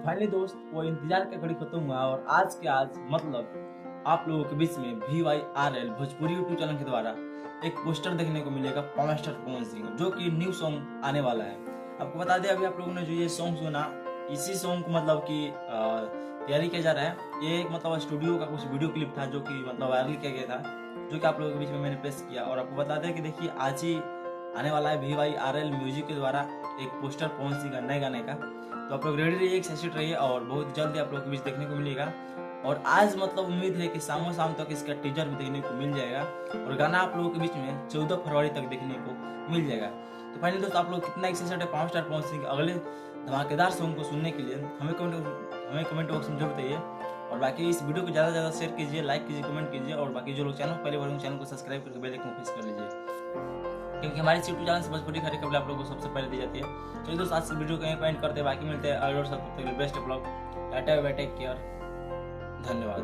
Finally दोस्त वो इंतजार का घड़ी खत्म हुआ और आज के आज मतलब आप लोगों के बीच में VYRL भोजपुरी यूट्यूब चैनल के द्वारा एक पोस्टर देखने को मिलेगा पवन स्टार पवन सिंह जो कि न्यू सॉन्ग आने वाला है। आपको बता दें अभी आप लोगों ने जो ये सॉन्ग सुना इसी सॉन्ग को मतलब कि तैयारी किया जा रहा है। ये एक मतलब स्टूडियो का कुछ वीडियो क्लिप था जो कि मतलब वायरल किया गया था जो कि आप लोगों के बीच में मैंने पेश किया। और आपको बता दें कि देखिए आज ही आने वाला है VYRL म्यूजिक के द्वारा एक पोस्टर पवन सिंह का नए गाने का। तो आप लोग रेडी रहिए, एक्साइटेड रहिए और बहुत जल्दी आप लोगों के बीच देखने को मिलेगा। और आज मतलब उम्मीद है कि शाम तक इसका टीजर भी देखने को मिल जाएगा और गाना आप लोगों के बीच में 14 फरवरी तक देखने को मिल जाएगा। तो फाइनली दोस्तों आप लोग कितना एक्साइटेड है पवन स्टार पवन सिंह के अगले धमाकेदार सॉन्ग को सुनने के लिए हमें कमेंट बॉक्स में जरूर बताइए। और बाकी इस वीडियो को ज़्यादा से ज़्यादा शेयर कीजिए, लाइक कीजिए, कमेंट कीजिए और बाकी जो लोग चैनल पहले बार चैनल को सब्सक्राइब करके बेल आइकन प्रेस कर लीजिए क्योंकि हमारी यूट्यूब चैनल से भोजपुरी खरी खबर आप लोगों को सबसे पहले दी जाती है। चलिए दोस्तों आज से वीडियो को यहीं पॉइंट करते हैं, बाकी मिलते हैं और सब तक best of luck, tata bye take care, धन्यवाद।